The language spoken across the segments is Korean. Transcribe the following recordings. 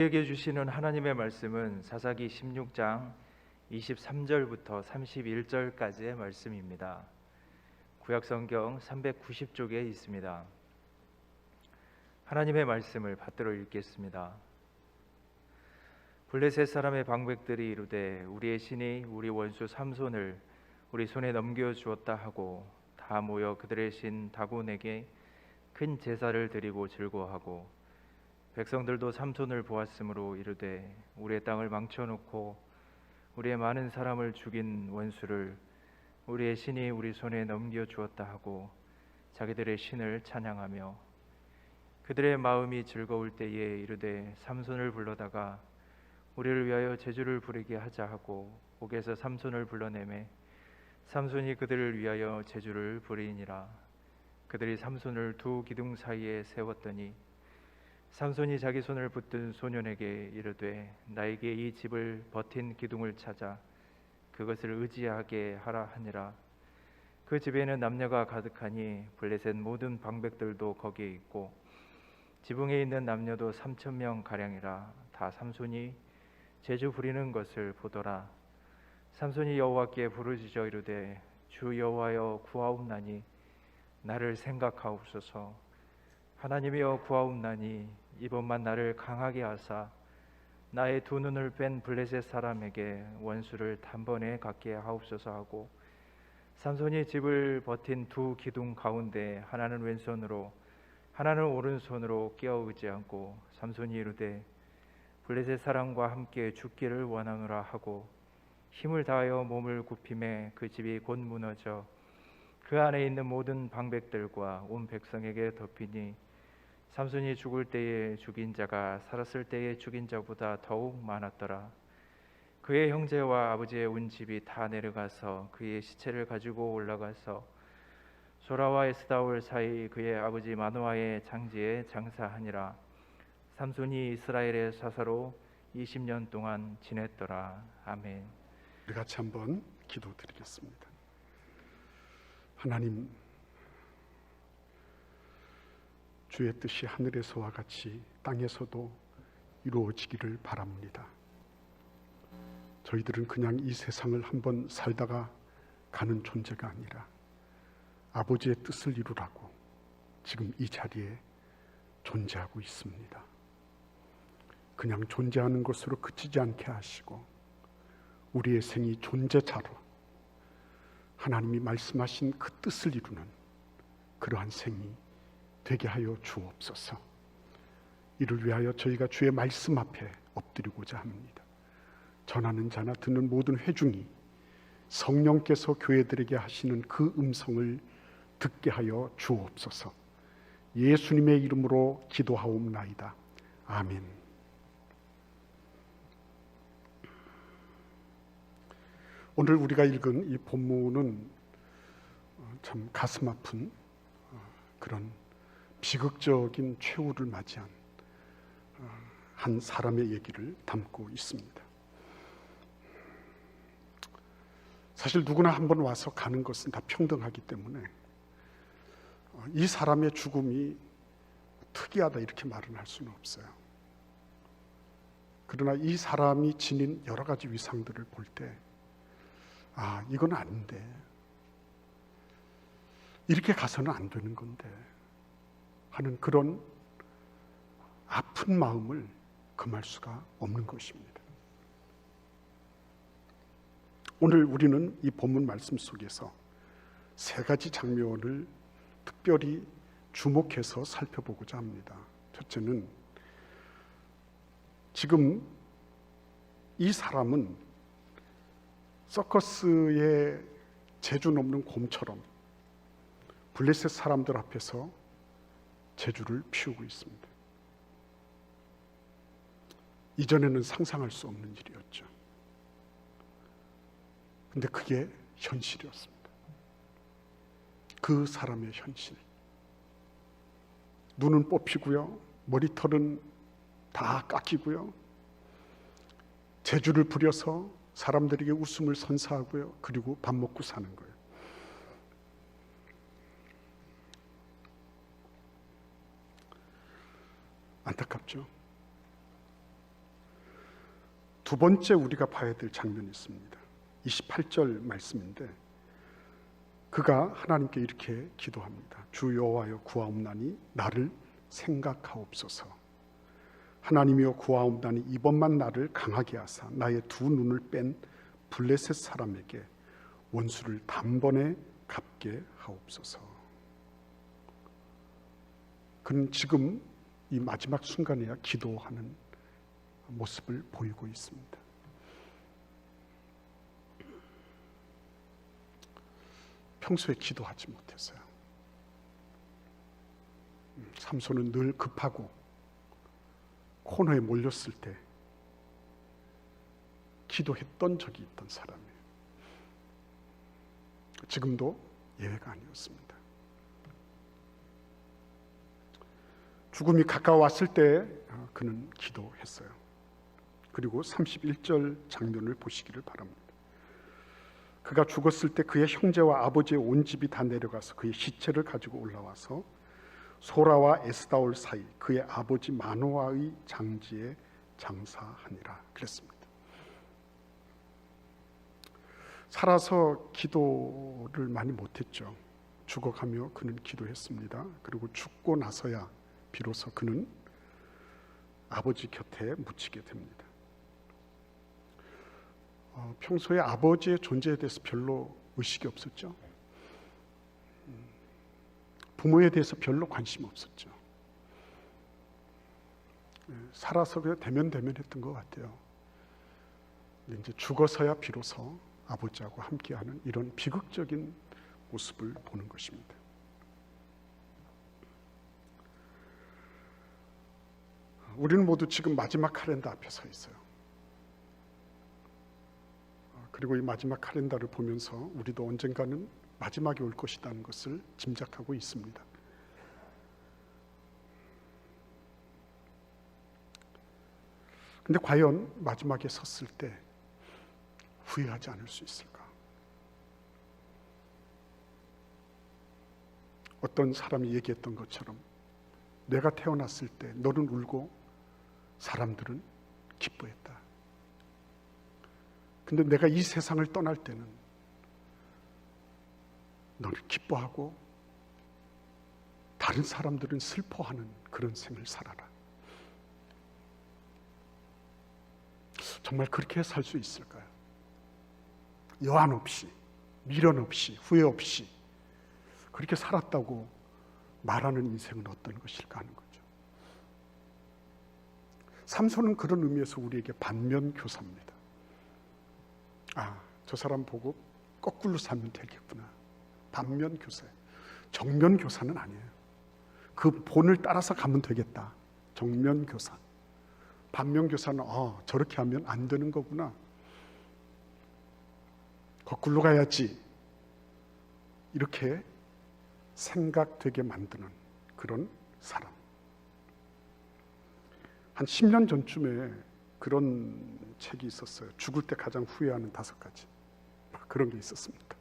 우리에게 주시는 하나님의 말씀은 사사기 16장 23절부터 31절까지의 말씀입니다. 구약성경 390쪽에 있습니다. 하나님의 말씀을 받들어 읽겠습니다. 블레셋 사람의 방백들이 이르되 우리의 신이 우리 원수 삼손을 우리 손에 넘겨주었다 하고 다 모여 그들의 신 다곤에게 큰 제사를 드리고 즐거워하고 백성들도 삼손을 보았으므로 이르되 우리의 땅을 망쳐놓고 우리의 많은 사람을 죽인 원수를 우리의 신이 우리 손에 넘겨주었다 하고 자기들의 신을 찬양하며 그들의 마음이 즐거울 때에 이르되 삼손을 불러다가 우리를 위하여 제주를 부리게 하자 하고 옥에서 삼손을 불러내매 삼손이 그들을 위하여 제주를 부리니라. 그들이 삼손을 두 기둥 사이에 세웠더니 삼손이 자기 손을 붙든 소년에게 이르되 나에게 이 집을 버틴 기둥을 찾아 그것을 의지하게 하라 하니라. 그 집에는 남녀가 가득하니 블레셋 모든 방백들도 거기에 있고 지붕에 있는 남녀도 3,000명 가량이라. 다 삼손이 제주 부리는 것을 보더라. 삼손이 여호와께 부르짖어 이르되 주 여호와여 구하옵나니 나를 생각하옵소서. 하나님이여 구하옵나니 이번만 나를 강하게 하사 나의 두 눈을 뺀 블레셋 사람에게 원수를 단번에 갖게 하옵소서 하고 삼손이 집을 버틴 두 기둥 가운데 하나는 왼손으로 하나는 오른손으로 끼어 의지하고 삼손이 이르되 블레셋 사람과 함께 죽기를 원하노라 하고 힘을 다하여 몸을 굽히매 그 집이 곧 무너져 그 안에 있는 모든 방백들과 온 백성에게 덮이니 삼손이 죽을 때에 죽인 자가 살았을 때에 죽인 자보다 더욱 많았더라. 그의 형제와 아버지의 온 집이 다 내려가서 그의 시체를 가지고 올라가서 소라와 에스다올 사이 그의 아버지 마노아의 장지에 장사하니라. 삼손이 이스라엘의 사사로 20년 동안 지냈더라. 아멘. 우리 같이 한번 기도드리겠습니다. 하나님, 주의 뜻이 하늘에서와 같이 땅에서도 이루어지기를 바랍니다. 저희들은 그냥 이 세상을 한번 살다가 가는 존재가 아니라 아버지의 뜻을 이루라고 지금 이 자리에 존재하고 있습니다. 그냥 존재하는 것으로 그치지 않게 하시고 우리의 생이 존재자로 하나님이 말씀하신 그 뜻을 이루는 그러한 생이 되게 하여 주옵소서. 이를 위하여 저희가 주의 말씀 앞에 엎드리고자 합니다. 전하는 자나 듣는 모든 회중이 성령께서 교회들에게 하시는 그 음성을 듣게 하여 주옵소서. 예수님의 이름으로 기도하옵나이다. 아멘. 오늘 우리가 읽은 이 본문은 참 가슴 아픈 그런 비극적인 최후를 맞이한 한 사람의 얘기를 담고 있습니다. 사실 누구나 한번 와서 가는 것은 다 평등하기 때문에 이 사람의 죽음이 특이하다 이렇게 말은 할 수는 없어요. 그러나 이 사람이 지닌 여러 가지 위상들을 볼 때 이건 아닌데, 이렇게 가서는 안 되는 건데 하는 그런 아픈 마음을 금할 수가 없는 것입니다. 오늘 우리는 이 본문 말씀 속에서 세 가지 장면을 특별히 주목해서 살펴보고자 합니다. 첫째는 지금 이 사람은 서커스의 재주 넘는 곰처럼 블레셋 사람들 앞에서 재주를 피우고 있습니다. 이전에는 상상할 수 없는 일이었죠. 근데 그게 현실이었습니다. 그 사람의 현실. 눈은 뽑히고요, 머리털은 다 깎이고요, 재주를 부려서 사람들에게 웃음을 선사하고요, 그리고 밥 먹고 사는 거예요. 안타깝죠. 두 번째 우리가 봐야 될 장면이 있습니다. 28절 말씀인데 그가 하나님께 이렇게 기도합니다. 주 여호와여 구하옵나니 나를 생각하옵소서. 하나님이여 구하옵나니 이번만 나를 강하게 하사 나의 두 눈을 뺀 블레셋 사람에게 원수를 단번에 갚게 하옵소서. 그는 지금 이 마지막 순간에야 기도하는 모습을 보이고 있습니다. 평소에 기도하지 못했어요. 삼손은 늘 급하고 코너에 몰렸을 때 기도했던 적이 있던 사람이에요. 지금도 예외가 아니었습니다. 죽음이 가까웠을 때 그는 기도했어요. 그리고 31절 장면을 보시기를 바랍니다. 그가 죽었을 때 그의 형제와 아버지의 온 집이 다 내려가서 그의 시체를 가지고 올라와서 소라와 에스다올 사이 그의 아버지 마노아의 장지에 장사하니라 그랬습니다. 살아서 기도를 많이 못했죠. 죽어가며 그는 기도했습니다. 그리고 죽고 나서야 비로소 그는 아버지 곁에 묻히게 됩니다. 평소에 아버지의 존재에 대해서 별로 의식이 없었죠. 부모에 대해서 별로 관심 없었죠. 살아서 그냥 대면했던 것 같아요. 이제 죽어서야 비로소 아버지하고 함께하는 이런 비극적인 모습을 보는 것입니다. 우리는 모두 지금 마지막 칼렌더 앞에 서 있어요. 그리고 이 마지막 칼렌더를 보면서 우리도 언젠가는 마지막이 올 것이라는 것을 짐작하고 있습니다. 근데 과연 마지막에 섰을 때 후회하지 않을 수 있을까? 어떤 사람이 얘기했던 것처럼 내가 태어났을 때 너는 울고 사람들은 기뻐했다. 근데 내가 이 세상을 떠날 때는 너는 기뻐하고 다른 사람들은 슬퍼하는 그런 생을 살아라. 정말 그렇게 살 수 있을까요? 여한 없이, 미련 없이, 후회 없이 그렇게 살았다고 말하는 인생은 어떤 것일까 하는 거죠. 삼손은 그런 의미에서 우리에게 반면교사입니다. 저 사람 보고 거꾸로 살면 되겠구나. 반면교사예요. 정면교사는 아니에요. 그 본을 따라서 가면 되겠다. 정면교사. 반면교사는 저렇게 하면 안 되는 거구나. 거꾸로 가야지. 이렇게 생각되게 만드는 그런 사람. 한 10년 전쯤에 그런 책이 있었어요. 죽을 때 가장 후회하는 5가지. 그런 게 있었습니다.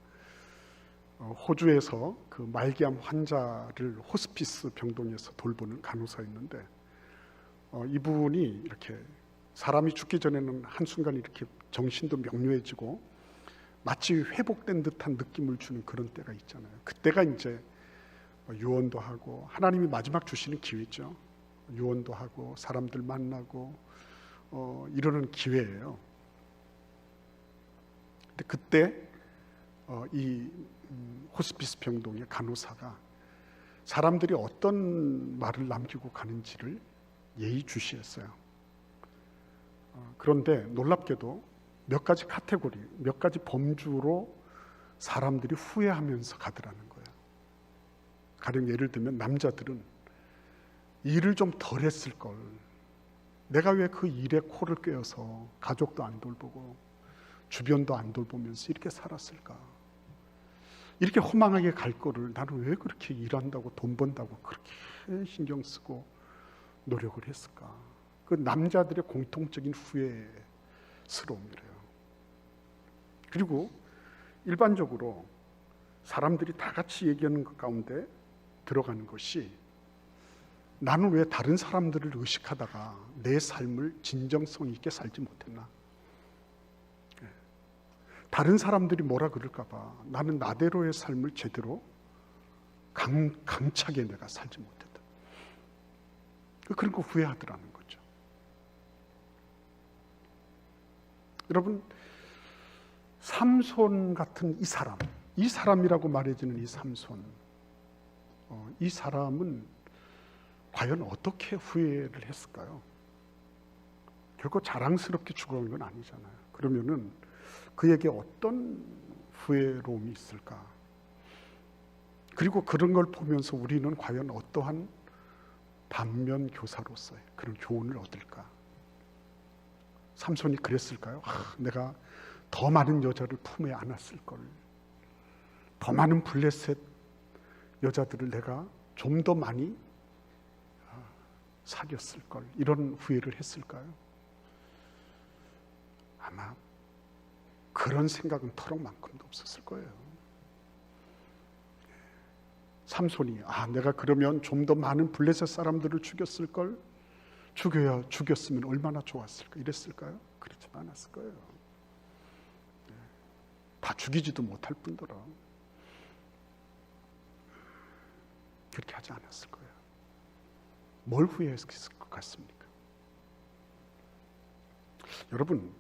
호주에서 그 말기암 환자를 호스피스 병동에서 돌보는 간호사였는데 이분이 이렇게 사람이 죽기 전에는 한순간 이렇게 정신도 명료해지고 마치 회복된 듯한 느낌을 주는 그런 때가 있잖아요. 그때가 이제 유언도 하고 하나님이 마지막 주시는 기회죠. 유언도 하고 사람들 만나고 이러는 기회예요. 근데 그때 이 호스피스 병동의 간호사가 사람들이 어떤 말을 남기고 가는지를 예의주시했어요. 그런데 놀랍게도 몇 가지 카테고리, 몇 가지 범주로 사람들이 후회하면서 가더라는 거예요. 가령 예를 들면 남자들은 일을 좀 덜 했을 걸. 내가 왜 그 일에 코를 꿰어서 가족도 안 돌보고 주변도 안 돌보면서 이렇게 살았을까? 이렇게 허망하게 갈 거를 나는 왜 그렇게 일한다고 돈 번다고 그렇게 신경 쓰고 노력을 했을까? 그 남자들의 공통적인 후회스러움이래요. 그리고 일반적으로 사람들이 다 같이 얘기하는 것 가운데 들어가는 것이 나는 왜 다른 사람들을 의식하다가 내 삶을 진정성 있게 살지 못했나? 다른 사람들이 뭐라 그럴까 봐 나는 나대로의 삶을 제대로 강차게 내가 살지 못했다. 그런 거 후회하더라는 거죠. 여러분, 삼손 같은 이 사람이라고 말해지는 이 삼손, 이 사람은 과연 어떻게 후회를 했을까요? 결코 자랑스럽게 죽어간 건 아니잖아요. 그러면은 그에게 어떤 후회로움이 있을까? 그리고 그런 걸 보면서 우리는 과연 어떠한 반면 교사로서의 그런 교훈을 얻을까? 삼손이 그랬을까요? 내가 더 많은 여자를 품에 안았을 걸. 더 많은 블레셋 여자들을 내가 좀 더 많이 사귀었을 걸. 이런 후회를 했을까요? 아마 그런 생각은 터럭만큼도 없었을 거예요. 삼손이 내가 그러면 좀 더 많은 블레셋 사람들을 죽였을 걸. 죽였으면 얼마나 좋았을까? 이랬을까요? 그렇지 않았을 거예요. 다 죽이지도 못할 뿐더러 그렇게 하지 않았을 거예요. 뭘 후회했을 것 같습니까? 여러분,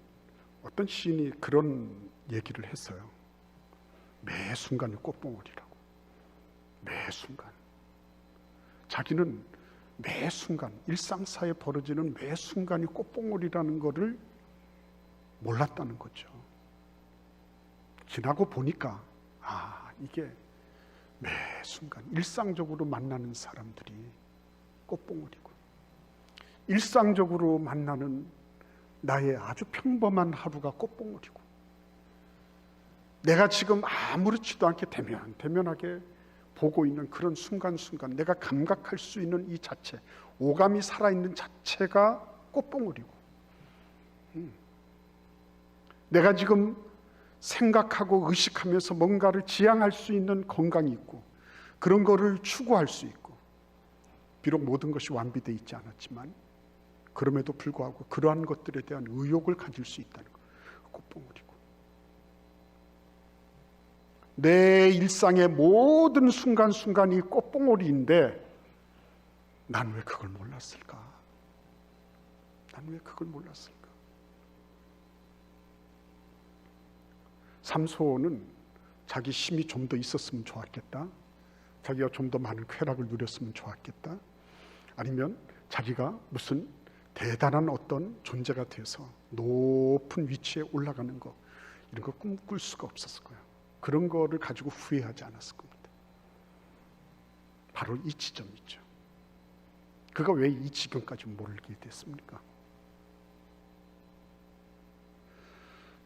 어떤 시인이 그런 얘기를 했어요. 매 순간이 꽃봉오리라고. 매 순간. 자기는 매 순간, 일상사에 벌어지는 매 순간이 꽃봉오리라는 것을 몰랐다는 거죠. 지나고 보니까 이게 매 순간 일상적으로 만나는 사람들이 꽃봉오리고, 일상적으로 만나는 나의 아주 평범한 하루가 꽃봉오리고, 내가 지금 아무렇지도 않게 대면하게 보고 있는 그런 순간순간 내가 감각할 수 있는 이 자체, 오감이 살아있는 자체가 꽃봉오리고, 내가 지금 생각하고 의식하면서 뭔가를 지향할 수 있는 건강이 있고, 그런 거를 추구할 수 있고, 비록 모든 것이 완비되어 있지 않았지만 그럼에도 불구하고 그러한 것들에 대한 의욕을 가질 수 있다는 것, 꽃봉오리고, 내 일상의 모든 순간순간이 꽃봉오리인데 난 왜 그걸 몰랐을까? 난 왜 그걸 몰랐을까? 삼손은 자기 힘이 좀 더 있었으면 좋았겠다. 자기가 좀 더 많은 쾌락을 누렸으면 좋았겠다. 아니면 자기가 무슨 대단한 어떤 존재가 돼서 높은 위치에 올라가는 거, 이런 거 꿈꿀 수가 없었을 거예요. 그런 거를 가지고 후회하지 않았을 겁니다. 바로 이 지점이죠. 그가 왜 이 지경까지 몰게 됐습니까?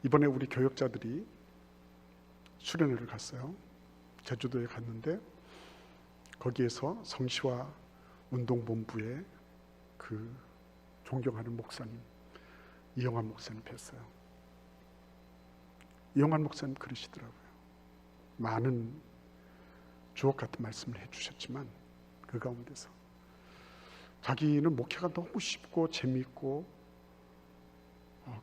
이번에 우리 교역자들이 수련회를 갔어요. 제주도에 갔는데 거기에서 성시화 운동본부의 그 존경하는 목사님, 이영환 목사님 뵀어요. 이영환 목사님 그러시더라고요. 많은 주옥 같은 말씀을 해주셨지만 그 가운데서 자기는 목회가 너무 쉽고 재미있고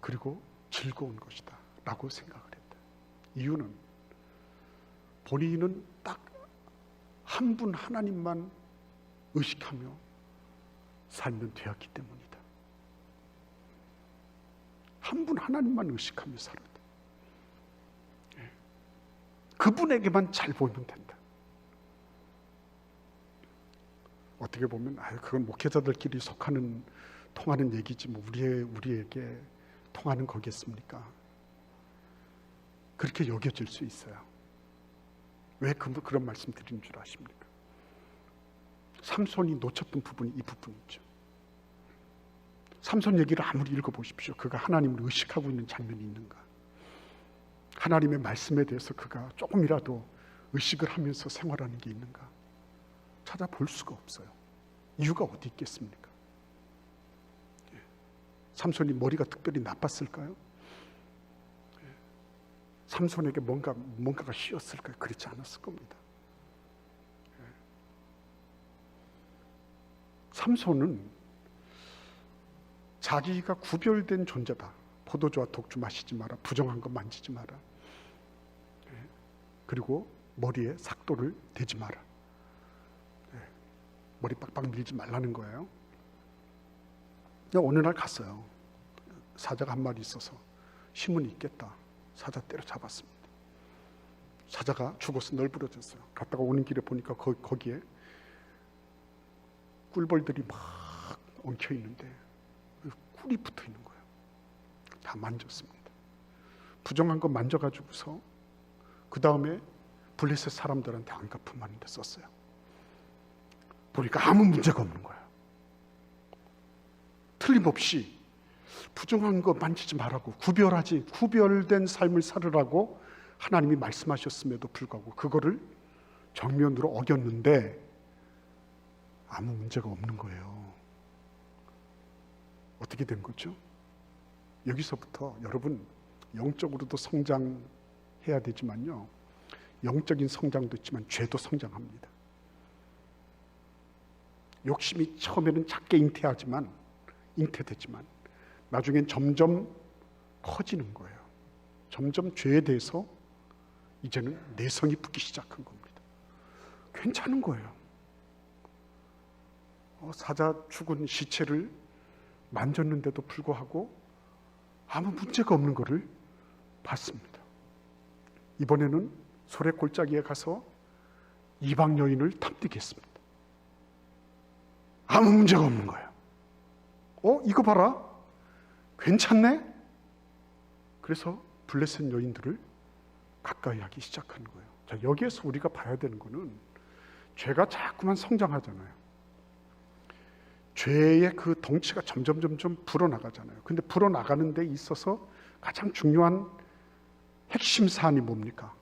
그리고 즐거운 것이다 라고 생각을 했다. 이유는 본인은 딱 한 분 하나님만 의식하며 살면 되었기 때문이다. 한 분 하나님만 의식하며 살았다. 그분에게만 잘 보이면 된다. 어떻게 보면 그건 목회자들끼리 통하는 얘기지 뭐 우리에게 통하는 거겠습니까? 그렇게 여겨질 수 있어요. 왜 그런 말씀 드리는 줄 아십니까? 삼손이 놓쳤던 부분이 이 부분이죠. 삼손 얘기를 아무리 읽어보십시오. 그가 하나님을 의식하고 있는 장면이 있는가? 하나님의 말씀에 대해서 그가 조금이라도 의식을 하면서 생활하는 게 있는가? 찾아볼 수가 없어요. 이유가 어디 있겠습니까? 삼손이 머리가 특별히 나빴을까요? 삼손에게 뭔가가 씌었을까요? 그렇지 않았을 겁니다. 삼손은 자기가 구별된 존재다. 포도주와 독주 마시지 마라. 부정한 거 만지지 마라. 그리고 머리에 삭도를 대지 마라. 머리 빡빡 밀지 말라는 거예요. 어느 날 갔어요. 사자가 한 마리 있어서 힘은 있겠다. 사자 때려잡았습니다. 사자가 죽어서 널브러졌어요. 갔다가 오는 길에 보니까 거기에 꿀벌들이 막 엉켜 있는데 꿀이 붙어 있는 거예요. 다 만졌습니다. 부정한 거 만져가지고서 그 다음에 블레셋 사람들한테 안갚음하는데 썼어요. 보니까 아무 문제가 없는 거예요. 틀림없이 부정한 거 만지지 말라고, 구별된 삶을 살으라고 하나님이 말씀하셨음에도 불구하고 그거를 정면으로 어겼는데 아무 문제가 없는 거예요. 어떻게 된 거죠? 여기서부터 여러분 영적으로도 성장해야 되지만요, 영적인 성장도 있지만 죄도 성장합니다. 욕심이 처음에는 작게 잉태되지만 나중엔 점점 커지는 거예요. 점점 죄에 대해서 이제는 내성이 붙기 시작한 겁니다. 괜찮은 거예요. 사자 죽은 시체를 만졌는데도 불구하고 아무 문제가 없는 것을 봤습니다. 이번에는 소래 골짜기에 가서 이방 여인을 탐닉했습니다. 아무 문제가 없는 거예요. 이거 봐라, 괜찮네? 그래서 블레셋 여인들을 가까이 하기 시작하는 거예요. 자, 여기에서 우리가 봐야 되는 거는 죄가 자꾸만 성장하잖아요. 죄의 그 덩치가 점점 불어나가잖아요. 근데 불어나가는 데 있어서 가장 중요한 핵심 사안이 뭡니까?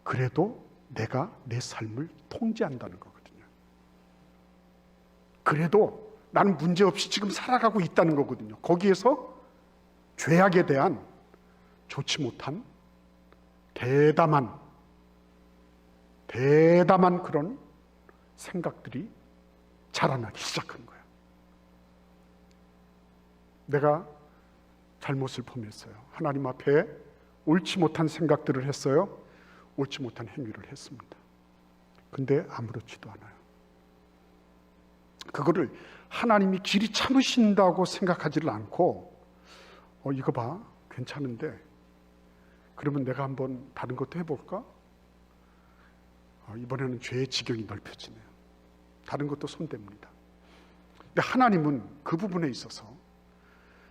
그래도 내가 내 삶을 통제한다는 거거든요. 그래도 나는 문제없이 지금 살아가고 있다는 거거든요. 거기에서 죄악에 대한 좋지 못한 대담한 그런 생각들이 자라나기 시작한 거예요. 내가 잘못을 범했어요. 하나님 앞에 옳지 못한 생각들을 했어요. 옳지 못한 행위를 했습니다. 근데 아무렇지도 않아요. 그거를 하나님이 길이 참으신다고 생각하지를 않고 이거 봐, 괜찮은데 그러면 내가 한번 다른 것도 해볼까? 이번에는 죄의 지경이 넓혀지네요. 다른 것도 손댑니다. 근데 하나님은 그 부분에 있어서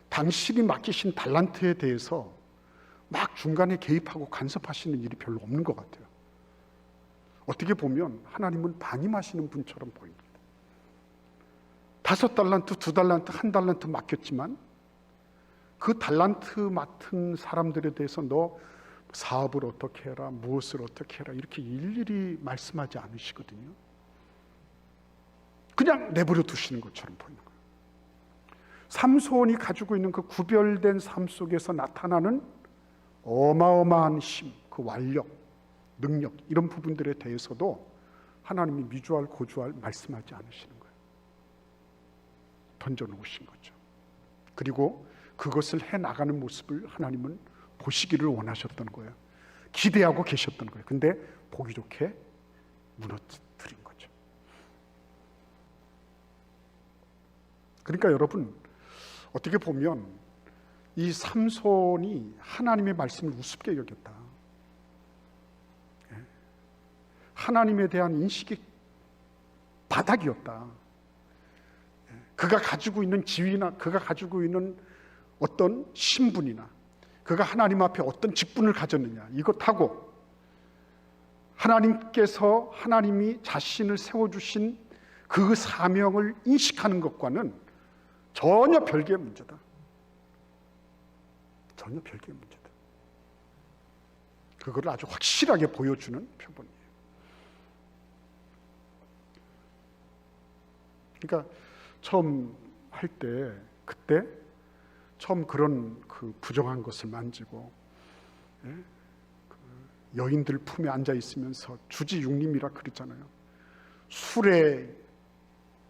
당신이 맡기신 달란트에 대해서 막 중간에 개입하고 간섭하시는 일이 별로 없는 것 같아요. 어떻게 보면 하나님은 반임하시는 분처럼 보입니다. 5달란트, 2달란트, 1달란트 맡겼지만 그 달란트 맡은 사람들에 대해서 너 사업을 어떻게 해라, 무엇을 어떻게 해라 이렇게 일일이 말씀하지 않으시거든요. 그냥 내버려 두시는 것처럼 보이는 거예요. 삼손이 가지고 있는 그 구별된 삶 속에서 나타나는 어마어마한 힘, 그 완력, 능력 이런 부분들에 대해서도 하나님이 미주알 고주알 말씀하지 않으시는 거예요. 던져놓으신 거죠. 그리고 그것을 해나가는 모습을 하나님은 보시기를 원하셨던 거예요. 기대하고 계셨던 거예요. 근데 보기 좋게 무너뜨린 거죠. 그러니까 여러분, 어떻게 보면 이 삼손이 하나님의 말씀을 우습게 여겼다. 하나님에 대한 인식이 바닥이었다. 그가 가지고 있는 지위나 그가 가지고 있는 어떤 신분이나 그가 하나님 앞에 어떤 직분을 가졌느냐 이것하고 하나님이 자신을 세워주신 그 사명을 인식하는 것과는 전혀 별개의 문제다. 전혀 별개의 문제다. 그걸 아주 확실하게 보여주는 표본이에요. 그러니까 처음 할 때 그때 처음 그런 그 부정한 것을 만지고 그 여인들 품에 앉아 있으면서 주지육림이라 그러잖아요. 술의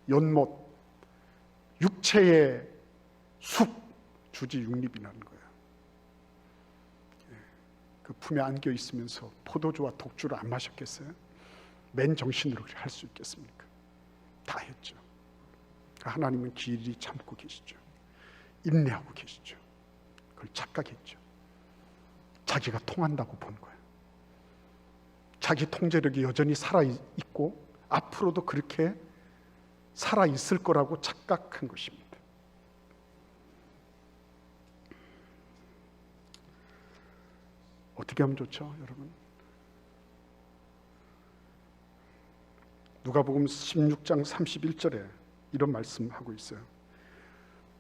연못, 육체의 숲, 주지육림이라는 거예요. 그 품에 안겨 있으면서 포도주와 독주를 안 마셨겠어요? 맨 정신으로 할 수 있겠습니까? 다 했죠. 하나님은 길이 참고 계시죠. 인내하고 계시죠. 그걸 착각했죠. 자기가 통한다고 본 거예요. 자기 통제력이 여전히 살아있고 앞으로도 그렇게 살아있을 거라고 착각한 것입니다. 어떻게 하면 좋죠, 여러분? 누가복음 16장 31절에 이런 말씀하고 있어요.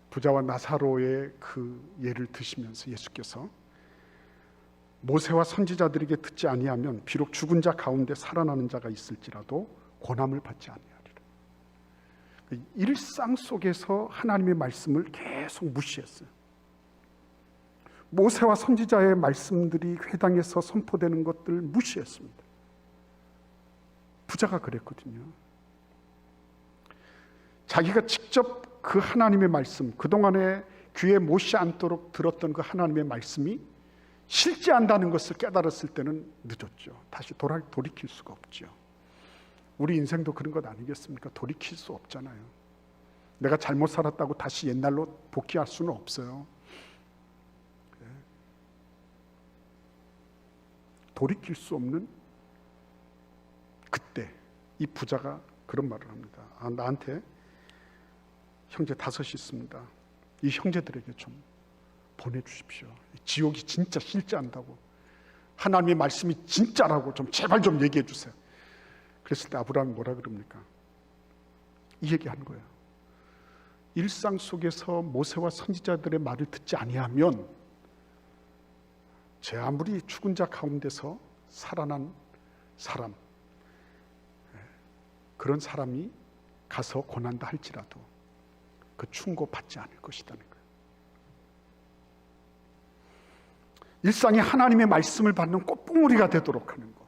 부자와 나사로의 그 예를 드시면서 예수께서 모세와 선지자들에게 듣지 아니하면 비록 죽은 자 가운데 살아나는 자가 있을지라도 고난을 받지 아니하리라. 일상 속에서 하나님의 말씀을 계속 무시했어요. 모세와 선지자의 말씀들이 회당에서 선포되는 것들 무시했습니다. 부자가 그랬거든요. 자기가 직접 그 하나님의 말씀, 그동안에 귀에 못이 않도록 들었던 그 하나님의 말씀이 실제한다는 것을 깨달았을 때는 늦었죠. 다시 돌이킬 수가 없죠. 우리 인생도 그런 것 아니겠습니까? 돌이킬 수 없잖아요. 내가 잘못 살았다고 다시 옛날로 복귀할 수는 없어요. 돌이킬 수 없는 그때 이 부자가 그런 말을 합니다. 나한테 형제 5이 있습니다. 이 형제들에게 좀 보내주십시오. 지옥이 진짜 실제한다고, 하나님의 말씀이 진짜라고 좀 제발 좀 얘기해 주세요. 그랬을 때 아브라함이 뭐라 그럽니까? 이 얘기하는 거예요. 일상 속에서 모세와 선지자들의 말을 듣지 아니하면 제 아무리 죽은 자 가운데서 살아난 사람, 그런 사람이 가서 고난다 할지라도 그 충고 받지 않을 것이라는 거예요. 일상에 하나님의 말씀을 받는 꽃봉오리가 되도록 하는 것,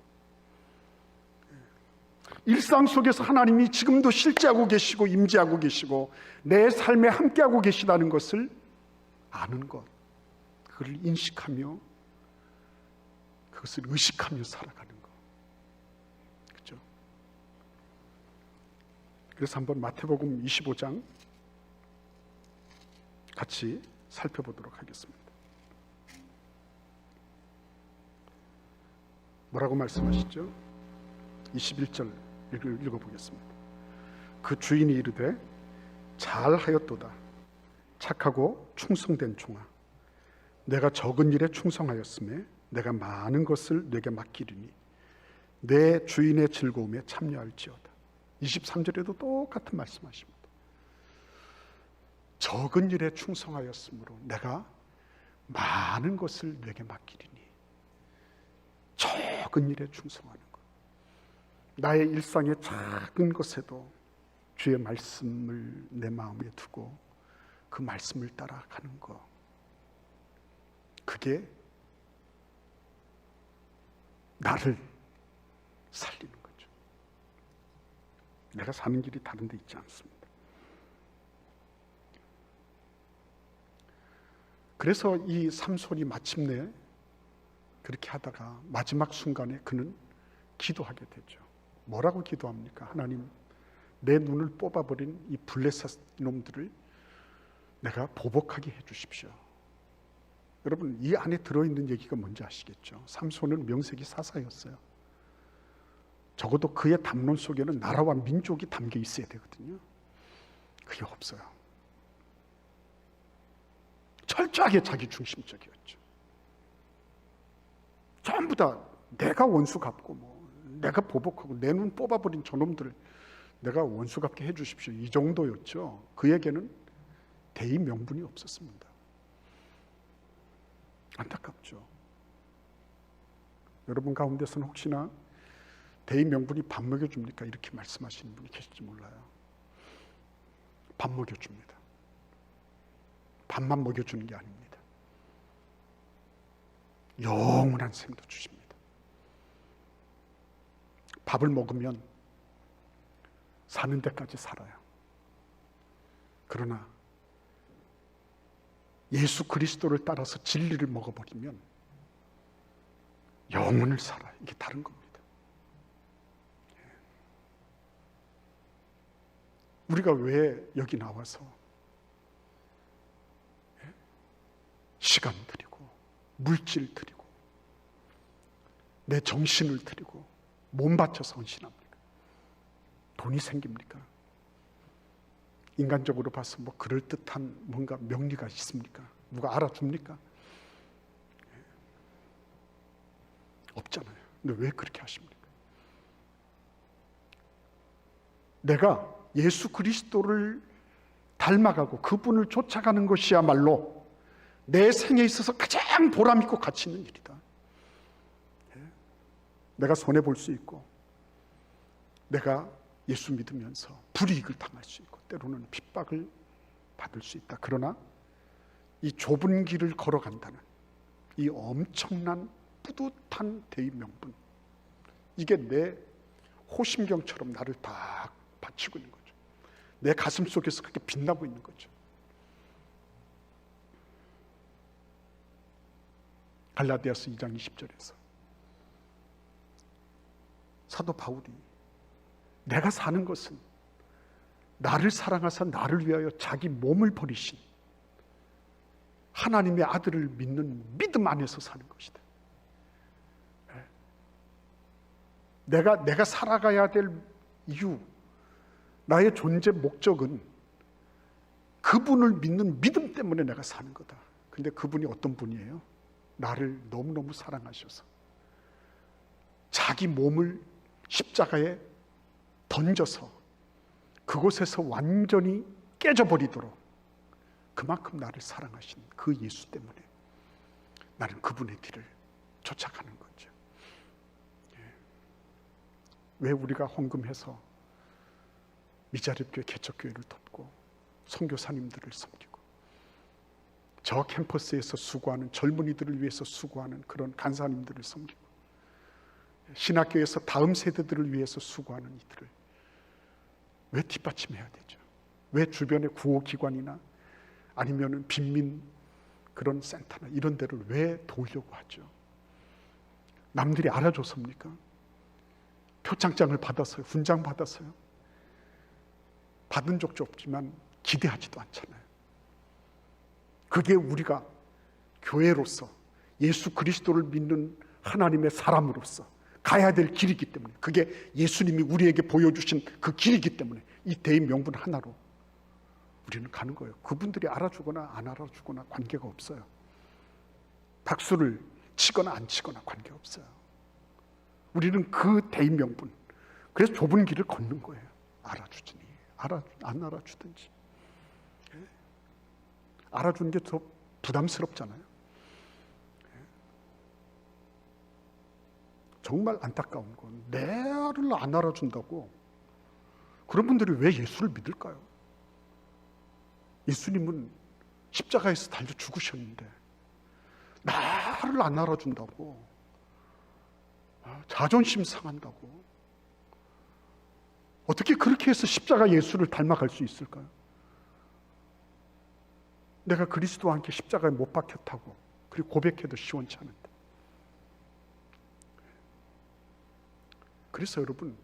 일상 속에서 하나님이 지금도 실제하고 계시고 임재하고 계시고 내 삶에 함께하고 계시다는 것을 아는 것, 그걸 인식하며 그것을 의식하며 살아가는 것, 그렇죠? 그래서 한번 마태복음 25장 같이 살펴보도록 하겠습니다. 뭐라고 말씀하시죠? 21절 읽어보겠습니다. 그 주인이 이르되 잘하였도다 착하고 충성된 종아, 내가 적은 일에 충성하였음에 내가 많은 것을 내게 맡기리니 내 주인의 즐거움에 참여할지어다. 23절에도 똑같은 말씀하십니다. 적은 일에 충성하였으므로 내가 많은 것을 내게 맡기리니, 적은 일에 충성하는 것, 나의 일상의 작은 것에도 주의 말씀을 내 마음에 두고 그 말씀을 따라가는 것, 그게 나를 살리는 거죠. 내가 사는 길이 다른 데 있지 않습니다. 그래서 이 삼손이 마침내 그렇게 하다가 마지막 순간에 그는 기도하게 되죠. 뭐라고 기도합니까? 하나님, 내 눈을 뽑아버린 이 블레셋 놈들을 내가 보복하게 해주십시오. 여러분, 이 안에 들어있는 얘기가 뭔지 아시겠죠? 삼손은 명색이 사사였어요. 적어도 그의 담론 속에는 나라와 민족이 담겨 있어야 되거든요. 그게 없어요. 철저하게 자기 중심적이었죠. 전부 다 내가 원수 갚고 내가 보복하고 내 눈 뽑아버린 저놈들을 내가 원수 갚게 해주십시오, 이 정도였죠. 그에게는 대의 명분이 없었습니다. 안타깝죠. 여러분 가운데서는 혹시나 대의 명분이 밥 먹여줍니까? 이렇게 말씀하시는 분이 계실지 몰라요. 밥 먹여줍니다. 밥만 먹여주는 게 아닙니다. 영원한 생도 주십니다. 밥을 먹으면 사는 데까지 살아요. 그러나 예수 그리스도를 따라서 진리를 먹어버리면 영혼을 살아. 이게 다른 겁니다. 우리가 왜 여기 나와서 시간 드리고 물질 드리고 내 정신을 드리고 몸 바쳐서 헌신합니까? 돈이 생깁니까? 인간적으로 봐서 뭐 그럴듯한 뭔가 명리가 있습니까? 누가 알아줍니까? 없잖아요. 근데 왜 그렇게 하십니까? 내가 예수 그리스도를 닮아가고 그분을 쫓아가는 것이야말로 내 생에 있어서 가장 보람있고 가치 있는 일이다. 내가 손해볼 수 있고 내가 예수 믿으면서 불이익을 당할 수 있고 때로는 핍박을 받을 수 있다. 그러나 이 좁은 길을 걸어간다는 이 엄청난 뿌듯한 대의 명분, 이게 내 호심경처럼 나를 다 바치고 있는 거죠. 내 가슴 속에서 그렇게 빛나고 있는 거죠. 갈라디아서 2장 20절에서 사도 바울이 내가 사는 것은 나를 사랑하사 나를 위하여 자기 몸을 버리신 하나님의 아들을 믿는 믿음 안에서 사는 것이다. 내가 살아가야 될 이유, 나의 존재 목적은 그분을 믿는 믿음 때문에 내가 사는 거다. 근데 그분이 어떤 분이에요? 나를 너무너무 사랑하셔서 자기 몸을 십자가에 던져서 그곳에서 완전히 깨져버리도록 그만큼 나를 사랑하신 그 예수 때문에 나는 그분의 길을 쫓아가는 거죠. 왜 우리가 헌금해서 미자립교회 개척교회를 돕고 선교사님들을 섬기고 저 캠퍼스에서 수고하는 젊은이들을 위해서 수고하는 그런 간사님들을 섬기고 신학교에서 다음 세대들을 위해서 수고하는 이들을 왜 뒷받침해야 되죠? 왜 주변의 구호기관이나 아니면은 빈민 그런 센터나 이런 데를 왜 도우려고 하죠? 남들이 알아줬습니까? 표창장을 받았어요? 훈장 받았어요? 받은 적도 없지만 기대하지도 않잖아요. 그게 우리가 교회로서 예수 그리스도를 믿는 하나님의 사람으로서 가야 될 길이기 때문에, 그게 예수님이 우리에게 보여주신 그 길이기 때문에 이 대의 명분 하나로 우리는 가는 거예요. 그분들이 알아주거나 안 알아주거나 관계가 없어요. 박수를 치거나 안 치거나 관계없어요. 우리는 그 대의 명분, 그래서 좁은 길을 걷는 거예요. 알아주지니 안 알아주든지. 알아주는 게 더 부담스럽잖아요. 정말 안타까운 건 나를 안 알아준다고 그런 분들이 왜 예수를 믿을까요? 예수님은 십자가에서 달려 죽으셨는데 나를 안 알아준다고, 자존심 상한다고 어떻게 그렇게 해서 십자가 예수를 닮아갈 수 있을까요? 내가 그리스도와 함께 십자가에 못 박혔다고 그리고 고백해도 시원찮은데. 그래서 여러분,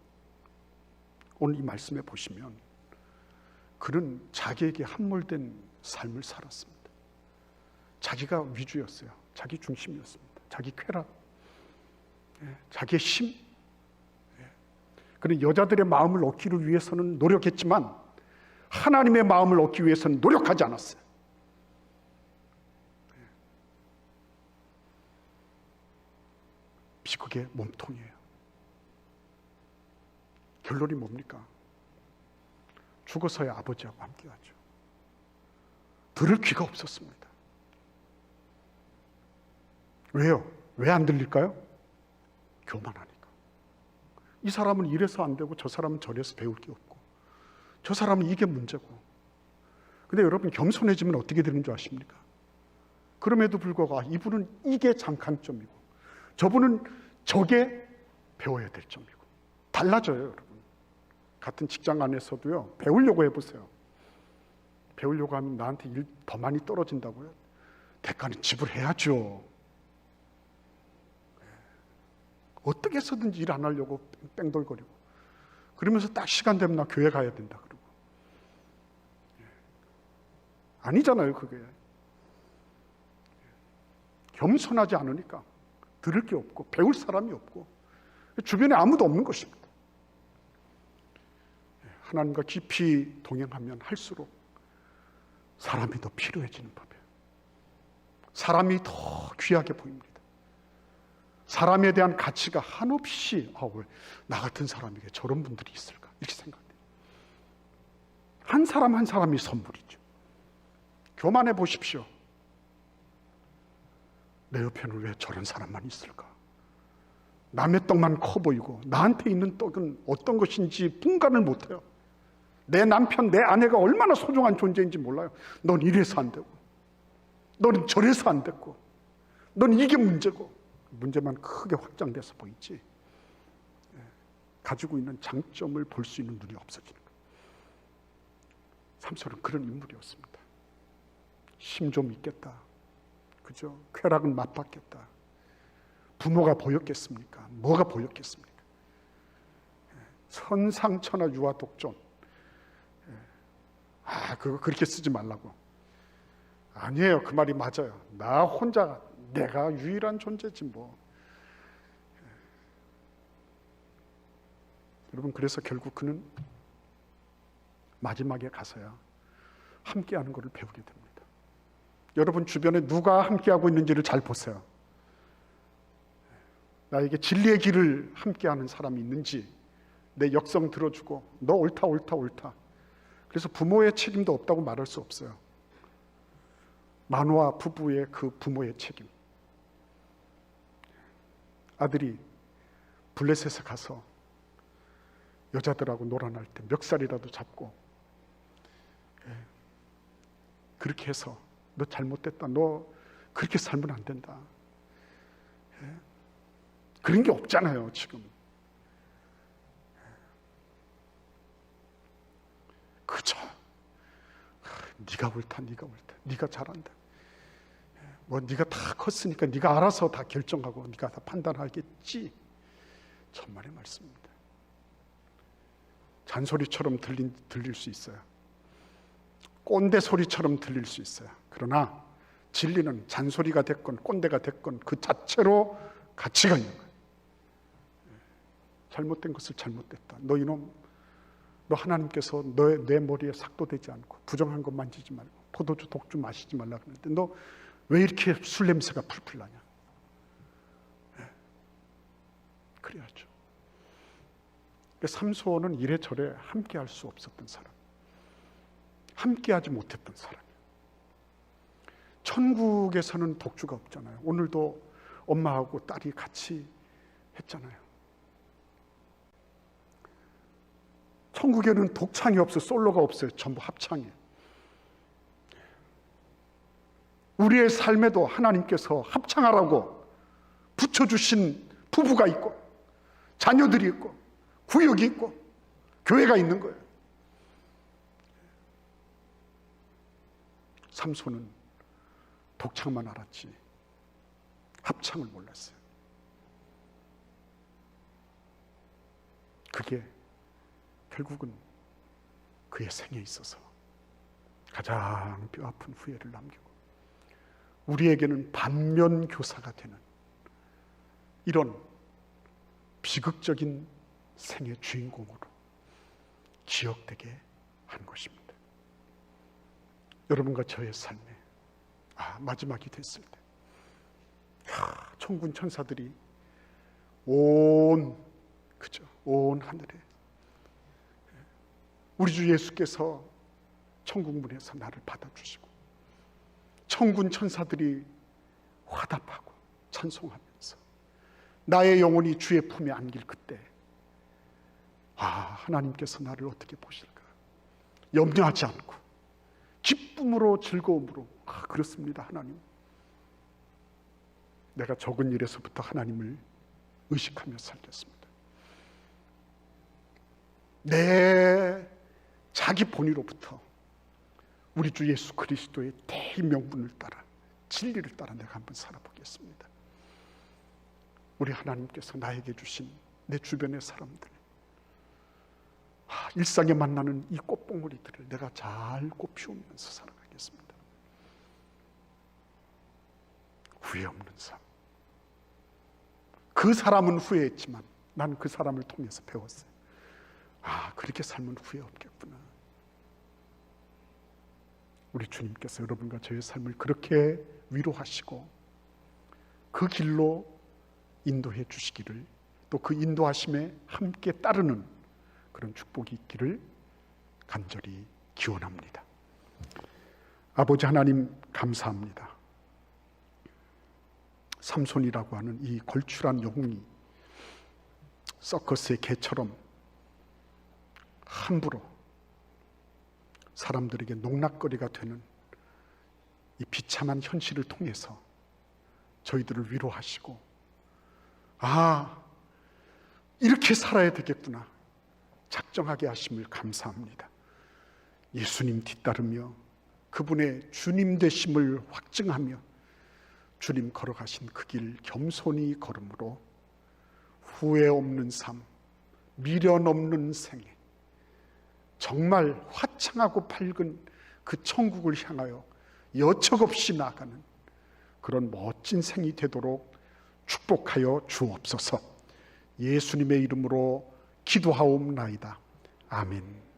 오늘 이 말씀에 보시면 그는 자기에게 함몰된 삶을 살았습니다. 자기가 위주였어요. 자기 중심이었습니다. 자기 쾌락, 자기의 힘. 그는 여자들의 마음을 얻기를 위해서는 노력했지만 하나님의 마음을 얻기 위해서는 노력하지 않았어요. 비극의 몸통이에요. 결론이 뭡니까? 죽어서야 아버지하고 함께하죠. 들을 귀가 없었습니다. 왜요? 왜 안 들릴까요? 교만하니까. 이 사람은 이래서 안 되고 저 사람은 저래서 배울 게 없고 저 사람은 이게 문제고. 근데 여러분, 겸손해지면 어떻게 되는 줄 아십니까? 그럼에도 불구하고 이분은 이게 장단점이고 저분은 저게 배워야 될 점이고. 달라져요, 여러분. 같은 직장 안에서도요, 배우려고 해보세요. 배우려고 하면 나한테 일 더 많이 떨어진다고요? 대가는 지불해야죠. 어떻게 해서든지 일 안 하려고 뺑돌거리고, 그러면서 딱 시간 되면 나 교회 가야 된다 그러고. 아니잖아요, 그게. 겸손하지 않으니까 들을 게 없고 배울 사람이 없고 주변에 아무도 없는 것입니다. 하나님과 깊이 동행하면 할수록 사람이 더 필요해지는 법이에요. 사람이 더 귀하게 보입니다. 사람에 대한 가치가 한없이 왜 나 같은 사람에게 저런 분들이 있을까 이렇게 생각해요. 한 사람 한 사람이 선물이죠. 교만해 보십시오. 내 옆에는 왜 저런 사람만 있을까? 남의 떡만 커 보이고 나한테 있는 떡은 어떤 것인지 분간을 못해요. 내 남편, 내 아내가 얼마나 소중한 존재인지 몰라요. 넌 이래서 안 되고, 넌 저래서 안 됐고, 넌 이게 문제고. 문제만 크게 확장돼서 보이지 가지고 있는 장점을 볼 수 있는 눈이 없어지는 거예요. 삼손은 그런 인물이었습니다. 힘 좀 있겠다, 그죠? 쾌락은 맛봤겠다. 부모가 보였겠습니까? 뭐가 보였겠습니까? 선상천하 유아 독존. 그거 그렇게 쓰지 말라고. 아니에요, 그 말이 맞아요. 나 혼자, 내가 유일한 존재지 뭐. 여러분, 그래서 결국 그는 마지막에 가서야 함께하는 것을 배우게 됩니다. 여러분 주변에 누가 함께하고 있는지를 잘 보세요. 나에게 진리의 길을 함께하는 사람이 있는지, 내 역성 들어주고 너 옳다 옳다 옳다. 그래서 부모의 책임도 없다고 말할 수 없어요. 마노아 부부의 그 부모의 책임. 아들이 블레셋에 가서 여자들하고 놀아날 때 멱살이라도 잡고 그렇게 해서 너 잘못됐다, 너 그렇게 살면 안 된다. 그런 게 없잖아요 지금. 그저 네가 옳다, 네가 옳다, 네가 잘한다. 뭐 네가 다 컸으니까 네가 알아서 다 결정하고 네가 다 판단하겠지. 천만의 말씀입니다. 잔소리처럼 들릴 수 있어요. 꼰대 소리처럼 들릴 수 있어요. 그러나 진리는 잔소리가 됐건 꼰대가 됐건 그 자체로 가치가 있는 거예요. 잘못된 것을 잘못됐다. 너 이놈, 너 하나님께서 내 머리에 삭도 되지 않고 부정한 것 만지지 말고 포도주 독주 마시지 말라 그러는데 너 왜 이렇게 술 냄새가 풀풀 나냐. 그래야죠. 삼손은 이래저래 함께할 수 없었던 사람, 함께하지 못했던 사람이에요. 천국에서는 독주가 없잖아요. 오늘도 엄마하고 딸이 같이 했잖아요. 천국에는 독창이 없어요. 솔로가 없어요. 전부 합창이에요. 우리의 삶에도 하나님께서 합창하라고 붙여주신 부부가 있고 자녀들이 있고 구역이 있고 교회가 있는 거예요. 삼손은 독창만 알았지 합창을 몰랐어요. 그게 결국은 그의 생에 있어서 가장 뼈아픈 후회를 남기고 우리에게는 반면교사가 되는 이런 비극적인 생의 주인공으로 기억되게 한 것입니다. 여러분과 저의 삶에 마지막이 됐을 때 천군 천사들이 온 하늘에 우리 주 예수께서 천국문에서 나를 받아주시고 천군 천사들이 화답하고 찬송하면서 나의 영혼이 주의 품에 안길 그때 하나님께서 나를 어떻게 보실까 염려하지 않고 기쁨으로 즐거움으로 그렇습니다. 하나님, 내가 적은 일에서부터 하나님을 의식하며 살겠습니다. 내 자기 본의로부터 우리 주 예수 그리스도의 대명분을 따라 진리를 따라 내가 한번 살아보겠습니다. 우리 하나님께서 나에게 주신 내 주변의 사람들, 일상에 만나는 이 꽃봉오리들을 내가 잘 꽃피우면서 살아가겠습니다. 후회 없는 삶. 그 사람은 후회했지만 난 그 사람을 통해서 배웠어요. 그렇게 살면 후회 없겠구나. 우리 주님께서 여러분과 저의 삶을 그렇게 위로하시고 그 길로 인도해 주시기를, 또 그 인도하심에 함께 따르는 그런 축복이 있기를 간절히 기원합니다. 아버지 하나님, 감사합니다. 삼손이라고 하는 이 걸출한 영웅이 서커스의 개처럼 함부로 사람들에게 농락거리가 되는 이 비참한 현실을 통해서 저희들을 위로하시고, 이렇게 살아야 되겠구나 작정하게 하심을 감사합니다. 예수님 뒤따르며 그분의 주님 되심을 확증하며 주님 걸어가신 그 길 겸손히 걸음으로 후회 없는 삶, 미련 없는 생애, 정말 화창하고 밝은 그 천국을 향하여 여척없이 나가는 그런 멋진 생이 되도록 축복하여 주옵소서. 예수님의 이름으로 기도하옵나이다. 아멘.